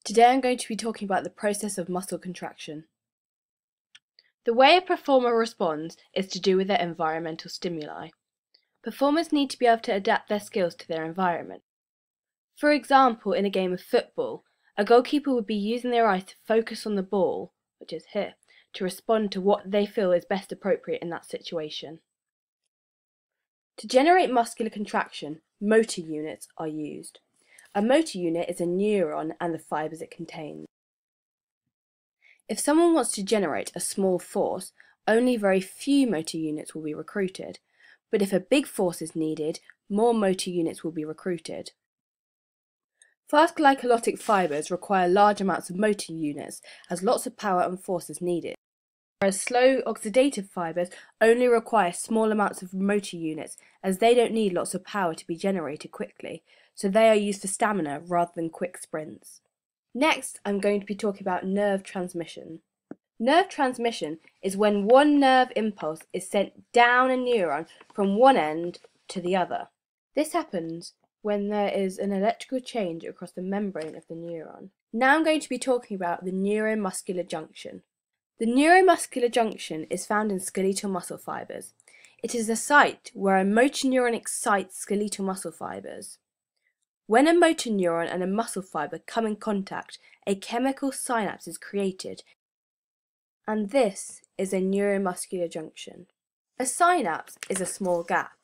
Today I'm going to be talking about the process of muscle contraction. The way a performer responds is to do with their environmental stimuli. Performers need to be able to adapt their skills to their environment. For example, in a game of football, a goalkeeper would be using their eyes to focus on the ball, which is here, to respond to what they feel is best appropriate in that situation. To generate muscular contraction, motor units are used. A motor unit is a neuron and the fibers it contains. If someone wants to generate a small force, only very few motor units will be recruited, but if a big force is needed, more motor units will be recruited. Fast glycolytic fibers require large amounts of motor units as lots of power and force is needed, whereas slow oxidative fibers only require small amounts of motor units as they don't need lots of power to be generated quickly, so they are used for stamina rather than quick sprints. Next, I'm going to be talking about nerve transmission. Nerve transmission is when one nerve impulse is sent down a neuron from one end to the other. This happens when there is an electrical change across the membrane of the neuron. Now I'm going to be talking about the neuromuscular junction. The neuromuscular junction is found in skeletal muscle fibers. It is a site where a motor neuron excites skeletal muscle fibers. When a motor neuron and a muscle fiber come in contact, a chemical synapse is created, and this is a neuromuscular junction. A synapse is a small gap,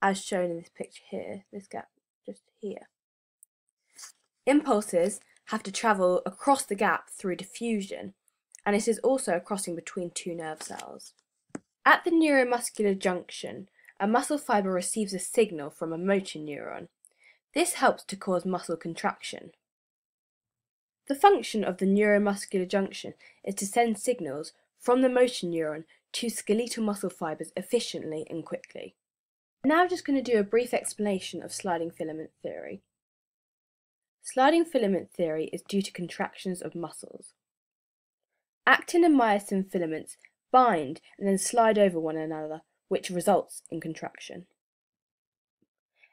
as shown in this picture here, this gap just here. Impulses have to travel across the gap through diffusion, and it is also a crossing between two nerve cells. At the neuromuscular junction, a muscle fiber receives a signal from a motor neuron. This helps to cause muscle contraction. The function of the neuromuscular junction is to send signals from the motor neuron to skeletal muscle fibers efficiently and quickly. I'm now just going to do a brief explanation of sliding filament theory. Sliding filament theory is due to contractions of muscles. Actin and myosin filaments bind and then slide over one another, which results in contraction.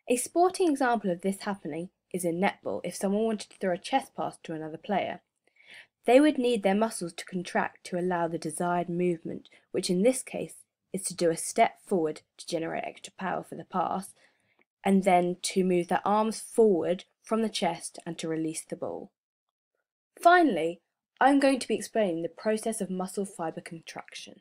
A sporting example of this happening is in netball if someone wanted to throw a chess pass to another player. They would need their muscles to contract to allow the desired movement, which in this case is to do a step forward to generate extra power for the pass, and then to move their arms forward from the chest and to release the ball. Finally, I'm going to be explaining the process of muscle fiber contraction.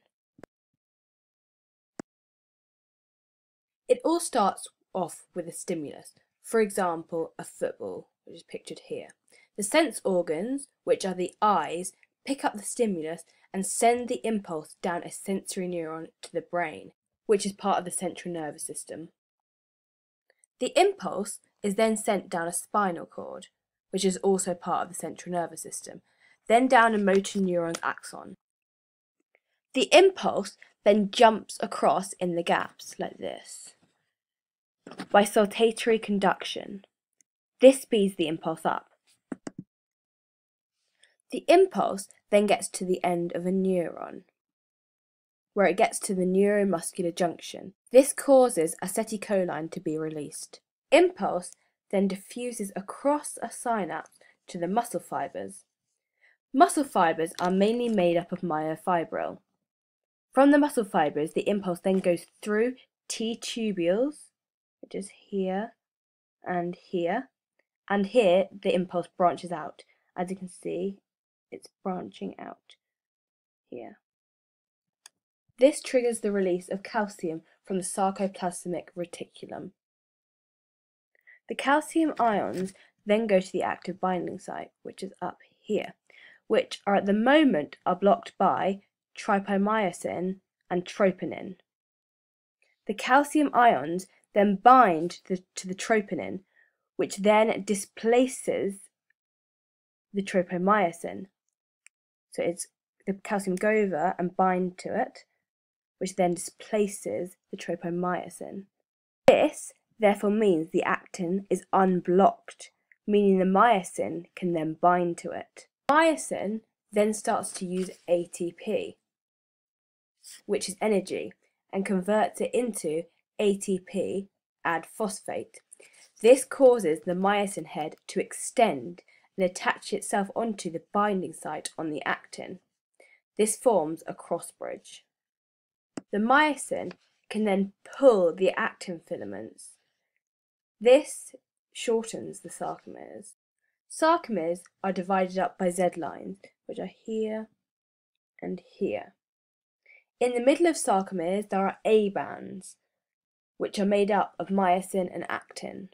It all starts off with a stimulus, for example a football, which is pictured here. The sense organs, which are the eyes, pick up the stimulus and send the impulse down a sensory neuron to the brain, which is part of the central nervous system. The impulse is then sent down a spinal cord, which is also part of the central nervous system, then down a motor neuron's axon. The impulse then jumps across in the gaps like this by saltatory conduction. This speeds the impulse up. The impulse then gets to the end of a neuron, where it gets to the neuromuscular junction. This causes acetylcholine to be released. Impulse then diffuses across a synapse to the muscle fibers. Muscle fibers are mainly made up of myofibril. From the muscle fibers, the impulse then goes through T-tubules, which is here, and here the impulse branches out. As you can see, it's branching out here. This triggers the release of calcium from the sarcoplasmic reticulum. The calcium ions then go to the active binding site, which is up here, which are at the moment are blocked by trypomyosin and troponin. The calcium ions then bind to the troponin, which then displaces the trypomyosin. So the calcium go over and bind to it, which then displaces the trypomyosin. This therefore means the actin is unblocked, meaning the myosin can then bind to it. Myosin then starts to use ATP, which is energy, and converts it into ATP add phosphate. This causes the myosin head to extend, and attach itself onto the binding site on the actin. This forms a cross bridge. The myosin can then pull the actin filaments. This shortens the sarcomeres. Sarcomeres are divided up by Z lines, which are here and here. In the middle of sarcomeres there are A bands, which are made up of myosin and actin.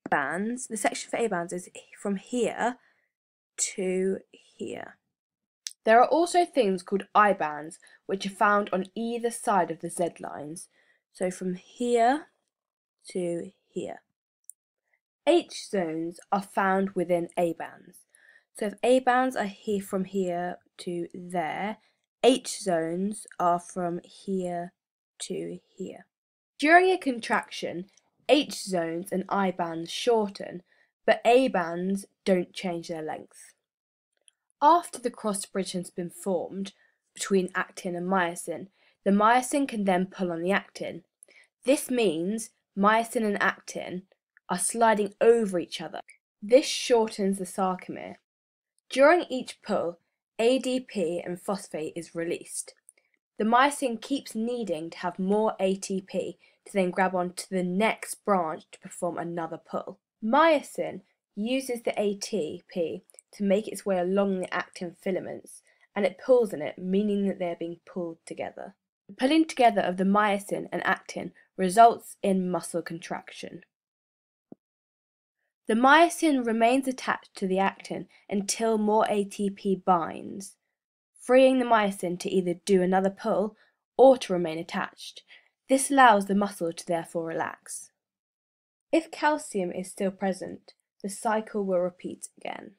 The section for A bands is from here to here. There are also things called I bands, which are found on either side of the Z lines, so from here to here. H zones are found within A bands. So if A bands are here from here to there, H zones are from here to here. During a contraction, H zones and I bands shorten, but A bands don't change their length. After the cross bridge has been formed between actin and myosin, the myosin can then pull on the actin. This means myosin and actin are sliding over each other. This shortens the sarcomere. During each pull, ADP and phosphate is released. The myosin keeps needing to have more ATP to then grab onto the next branch to perform another pull. Myosin uses the ATP to make its way along the actin filaments, and it pulls on it, meaning that they are being pulled together. The pulling together of the myosin and actin results in muscle contraction. The myosin remains attached to the actin until more ATP binds, freeing the myosin to either do another pull or to remain attached. This allows the muscle to therefore relax. If calcium is still present, the cycle will repeat again.